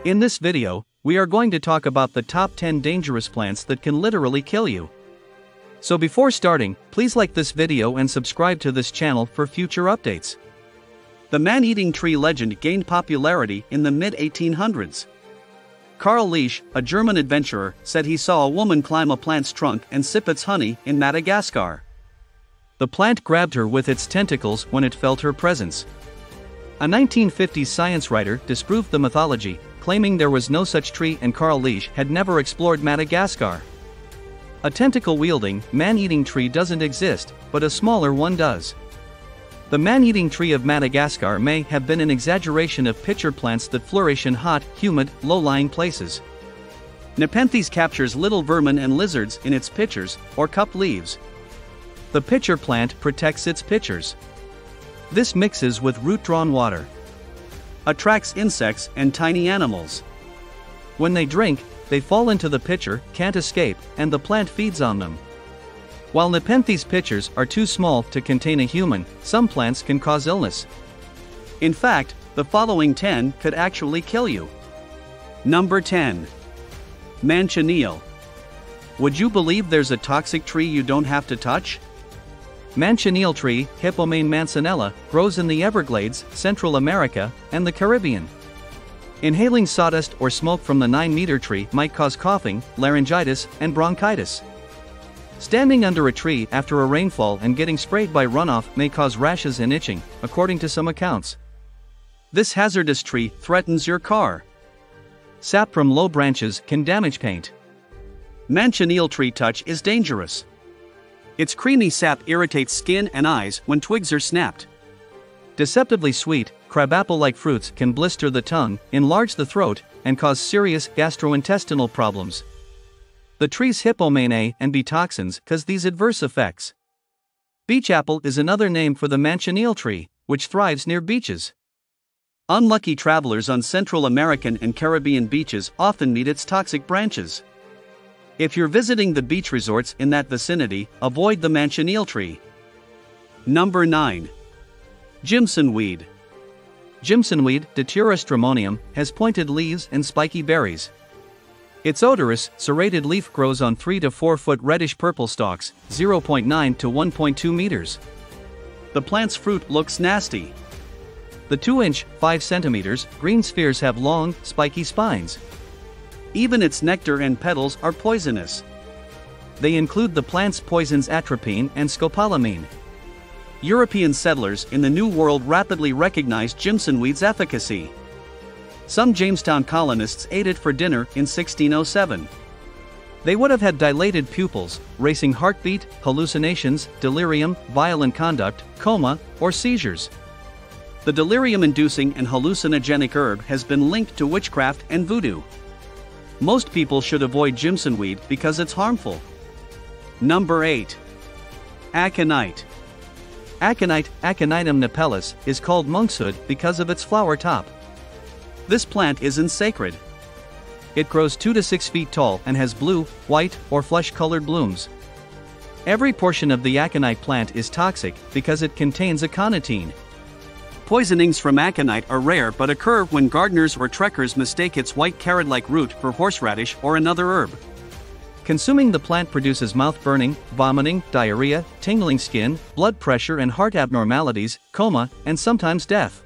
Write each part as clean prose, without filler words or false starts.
In this video, we are going to talk about the top 10 dangerous plants that can literally kill you. So before starting, please like this video and subscribe to this channel for future updates. The man-eating tree legend gained popularity in the mid-1800s. Karl Lesch, a German adventurer, said he saw a woman climb a plant's trunk and sip its honey in Madagascar. The plant grabbed her with its tentacles when it felt her presence. A 1950s science writer disproved the mythology, claiming there was no such tree and Karl Lesch had never explored Madagascar. A tentacle-wielding, man-eating tree doesn't exist, but a smaller one does. The man-eating tree of Madagascar may have been an exaggeration of pitcher plants that flourish in hot, humid, low-lying places. Nepenthes captures little vermin and lizards in its pitchers, or cup leaves. The pitcher plant protects its pitchers. This mixes with root-drawn water. Attracts insects and tiny animals. When they drink, they fall into the pitcher, can't escape, and the plant feeds on them. While Nepenthes pitchers are too small to contain a human, some plants can cause illness. In fact, the following 10 could actually kill you. Number 10. Mansioneal. Would you believe there's a toxic tree you don't have to touch? Mansioneal tree, Hippomane mansionella, grows in the Everglades, Central America, and the Caribbean. Inhaling sawdust or smoke from the 9-meter tree might cause coughing, laryngitis, and bronchitis. Standing under a tree after a rainfall and getting sprayed by runoff may cause rashes and itching, according to some accounts. This hazardous tree threatens your car. Sap from low branches can damage paint. Mansioneal tree touch is dangerous. Its creamy sap irritates skin and eyes when twigs are snapped. Deceptively sweet, crabapple-like fruits can blister the tongue, enlarge the throat, and cause serious gastrointestinal problems. The tree's Hippomane A and B toxins cause these adverse effects. Beach apple is another name for the Mansioneal tree, which thrives near beaches. Unlucky travelers on Central American and Caribbean beaches often meet its toxic branches. If you're visiting the beach resorts in that vicinity, avoid the Mansioneal tree. Number 9. Jimson Weed. Jimson Weed, Datura stramonium, has pointed leaves and spiky berries. Its odorous, serrated leaf grows on 3 to 4 foot reddish-purple stalks, 0.9 to 1.2 meters. The plant's fruit looks nasty. The 2-inch, 5 centimeters, green spheres have long, spiky spines. Even its nectar and petals are poisonous. They include the plant's poisons atropine and scopolamine. European settlers in the New World rapidly recognized Jimson Weed's efficacy. Some Jamestown colonists ate it for dinner in 1607. They would have had dilated pupils, racing heartbeat, hallucinations, delirium, violent conduct, coma, or seizures. The delirium-inducing and hallucinogenic herb has been linked to witchcraft and voodoo. Most people should avoid Jimson Weed because it's harmful. Number 8. Aconite. Aconite, Aconitum napellus, is called monkshood because of its flower top. This plant isn't sacred. It grows 2 to 6 feet tall and has blue, white, or flesh-colored blooms. Every portion of the aconite plant is toxic because it contains aconitine. Poisonings from aconite are rare but occur when gardeners or trekkers mistake its white carrot-like root for horseradish or another herb. Consuming the plant produces mouth burning, vomiting, diarrhea, tingling skin, blood pressure and heart abnormalities, coma, and sometimes death.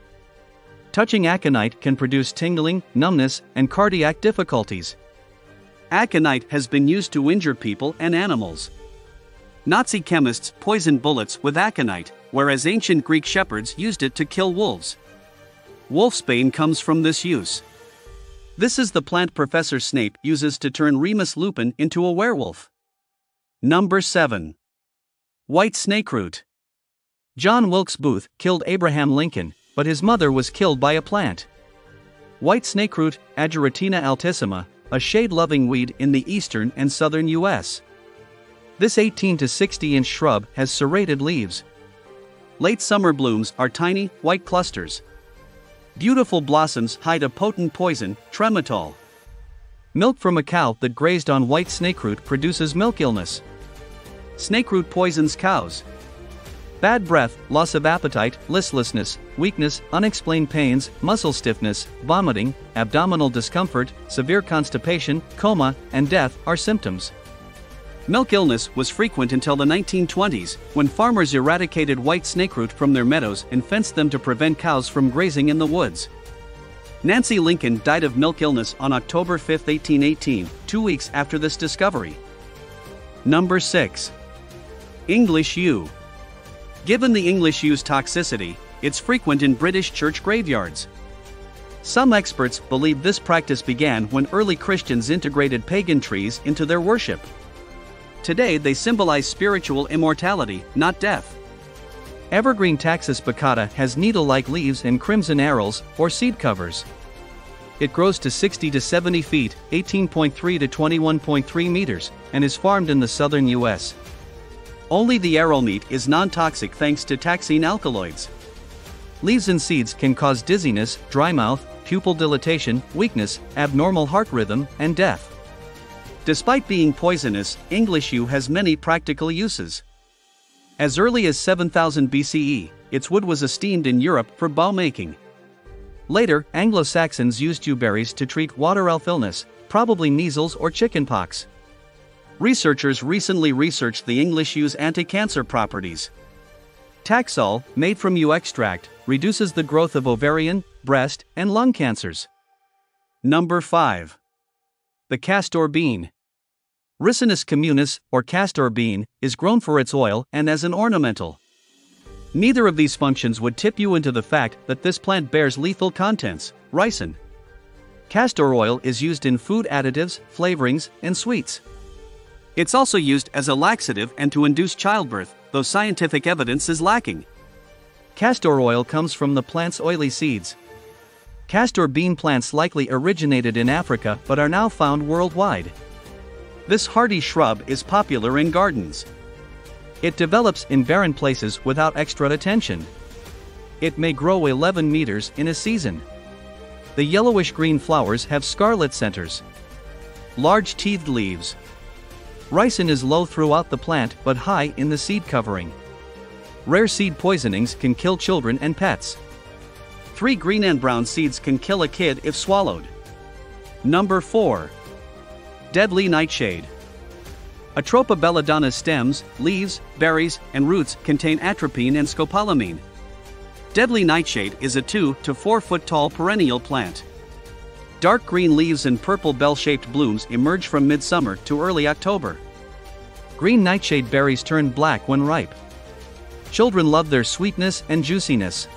Touching aconite can produce tingling, numbness, and cardiac difficulties. Aconite has been used to injure people and animals. Nazi chemists poisoned bullets with aconite, whereas ancient Greek shepherds used it to kill wolves. Wolfsbane comes from this use. This is the plant Professor Snape uses to turn Remus Lupin into a werewolf. Number 7. White snakeroot. John Wilkes Booth killed Abraham Lincoln, but his mother was killed by a plant. White snakeroot, Ageratina altissima, a shade-loving weed in the eastern and southern U.S. This 18 to 60-inch shrub has serrated leaves. Late summer blooms are tiny, white clusters. Beautiful blossoms hide a potent poison, trematol. Milk from a cow that grazed on white snakeroot produces milk illness. Snakeroot poisons cows. Bad breath, loss of appetite, listlessness, weakness, unexplained pains, muscle stiffness, vomiting, abdominal discomfort, severe constipation, coma, and death are symptoms. Milk illness was frequent until the 1920s, when farmers eradicated white snakeroot from their meadows and fenced them to prevent cows from grazing in the woods. Nancy Lincoln died of milk illness on October 5, 1818, 2 weeks after this discovery. Number 6. English yew. Given the English yew's toxicity, it's frequent in British church graveyards. Some experts believe this practice began when early Christians integrated pagan trees into their worship. Today they symbolize spiritual immortality, not death. Evergreen Taxus baccata has needle-like leaves and crimson arils, or seed covers. It grows to 60 to 70 feet, 18.3 to 21.3 meters, and is farmed in the southern U.S. Only the aril meat is non-toxic thanks to taxine alkaloids. Leaves and seeds can cause dizziness, dry mouth, pupil dilatation, weakness, abnormal heart rhythm, and death. Despite being poisonous, English yew has many practical uses. As early as 7000 BCE, its wood was esteemed in Europe for bow-making. Later, Anglo-Saxons used yew berries to treat water elf illness, probably measles or chickenpox. Researchers recently researched the English yew's anti-cancer properties. Taxol, made from yew extract, reduces the growth of ovarian, breast, and lung cancers. Number 5. The Castor Bean. Ricinus communis, or castor bean, is grown for its oil and as an ornamental. Neither of these functions would tip you into the fact that this plant bears lethal contents, ricin. Castor oil is used in food additives, flavorings, and sweets. It's also used as a laxative and to induce childbirth, though scientific evidence is lacking. Castor oil comes from the plant's oily seeds. Castor bean plants likely originated in Africa but are now found worldwide. This hardy shrub is popular in gardens. It develops in barren places without extra attention. It may grow 11 meters in a season. The yellowish-green flowers have scarlet centers. Large teethed leaves. Ricin is low throughout the plant but high in the seed covering. Rare seed poisonings can kill children and pets. 3 green and brown seeds can kill a kid if swallowed. Number 4. Deadly nightshade. Atropa belladonna's stems, leaves, berries, and roots contain atropine and scopolamine. Deadly nightshade is a 2 to 4 foot tall perennial plant. Dark green leaves and purple bell-shaped blooms emerge from midsummer to early October. Green nightshade berries turn black when ripe. Children love their sweetness and juiciness.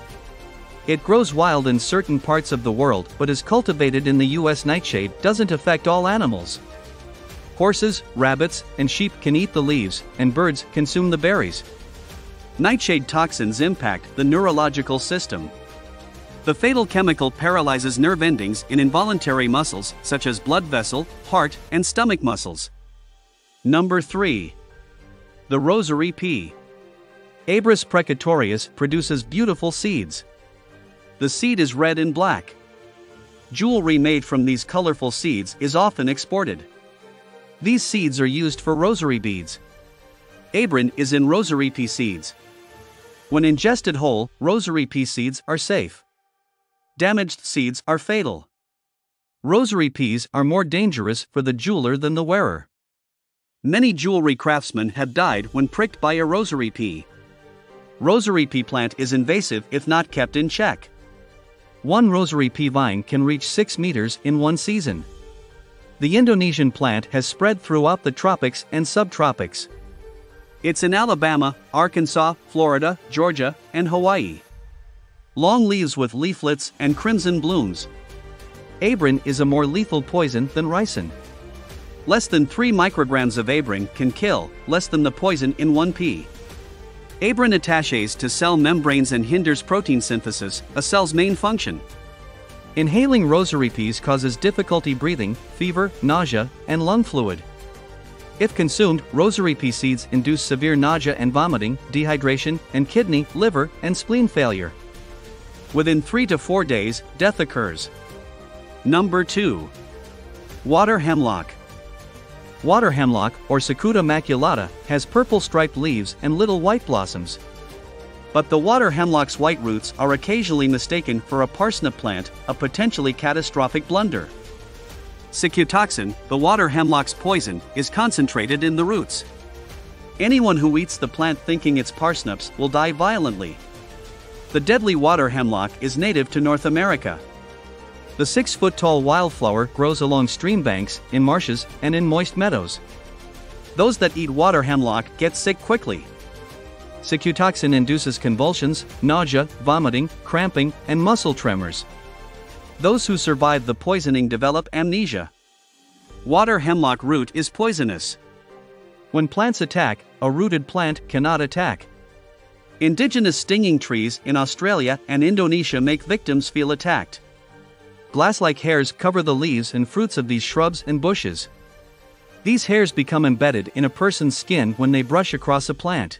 It grows wild in certain parts of the world but is cultivated in the U.S. Nightshade doesn't affect all animals. Horses, rabbits, and sheep can eat the leaves, and birds consume the berries. Nightshade toxins impact the neurological system. The fatal chemical paralyzes nerve endings in involuntary muscles such as blood vessel, heart, and stomach muscles. Number 3. The Rosary Pea. Abris precatorius produces beautiful seeds. The seed is red and black. Jewelry made from these colorful seeds is often exported. These seeds are used for rosary beads. Abrin is in rosary pea seeds. When ingested whole, rosary pea seeds are safe. Damaged seeds are fatal. Rosary peas are more dangerous for the jeweler than the wearer. Many jewelry craftsmen have died when pricked by a rosary pea. Rosary pea plant is invasive if not kept in check. One rosary pea vine can reach 6 meters in one season. The Indonesian plant has spread throughout the tropics and subtropics. It's in Alabama, Arkansas, Florida, Georgia, and Hawaii. Long leaves with leaflets and crimson blooms. Abrin is a more lethal poison than ricin. Less than 3 micrograms of abrin can kill, less than the poison in 1 pea. Abrin attaches to cell membranes and hinders protein synthesis, a cell's main function. Inhaling rosary peas causes difficulty breathing, fever, nausea, and lung fluid. If consumed, rosary pea seeds induce severe nausea and vomiting, dehydration, and kidney, liver, and spleen failure. Within 3 to 4 days, death occurs. Number 2. Water hemlock. Water hemlock, or Cicuta maculata, has purple striped leaves and little white blossoms. But the water hemlock's white roots are occasionally mistaken for a parsnip plant, a potentially catastrophic blunder. Cicutoxin, the water hemlock's poison, is concentrated in the roots. Anyone who eats the plant thinking it's parsnips will die violently. The deadly water hemlock is native to North America. The 6-foot-tall wildflower grows along stream banks, in marshes, and in moist meadows. Those that eat water hemlock get sick quickly. Cicutoxin induces convulsions, nausea, vomiting, cramping, and muscle tremors. Those who survive the poisoning develop amnesia. Water hemlock root is poisonous. When plants attack, a rooted plant cannot attack. Indigenous stinging trees in Australia and Indonesia make victims feel attacked. Glass-like hairs cover the leaves and fruits of these shrubs and bushes. These hairs become embedded in a person's skin when they brush across a plant.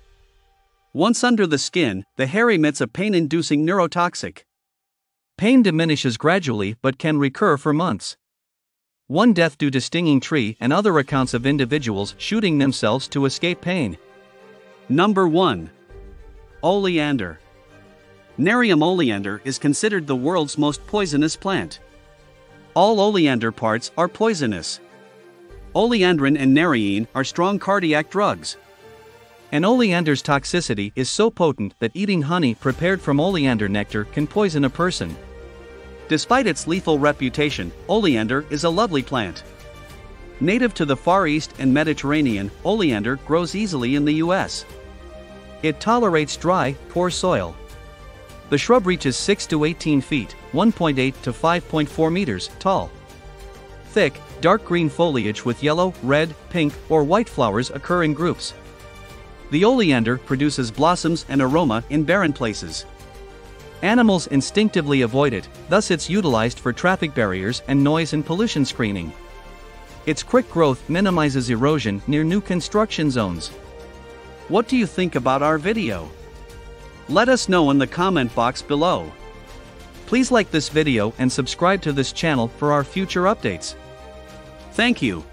Once under the skin, the hair emits a pain-inducing neurotoxic. Pain diminishes gradually but can recur for months. One death due to stinging tree and other accounts of individuals shooting themselves to escape pain. Number 1. Oleander. Nerium oleander is considered the world's most poisonous plant. All oleander parts are poisonous. Oleandrin and neriine are strong cardiac drugs. And oleander's toxicity is so potent that eating honey prepared from oleander nectar can poison a person. Despite its lethal reputation, oleander is a lovely plant. Native to the Far East and Mediterranean, oleander grows easily in the U.S. It tolerates dry, poor soil. The shrub reaches 6 to 18 feet, 1.8 to 5.4 meters, tall. Thick, dark green foliage with yellow, red, pink, or white flowers occur in groups. The oleander produces blossoms and aroma in barren places. Animals instinctively avoid it, thus it's utilized for traffic barriers and noise and pollution screening. Its quick growth minimizes erosion near new construction zones. What do you think about our video? Let us know in the comment box below. Please like this video and subscribe to this channel for our future updates. Thank you.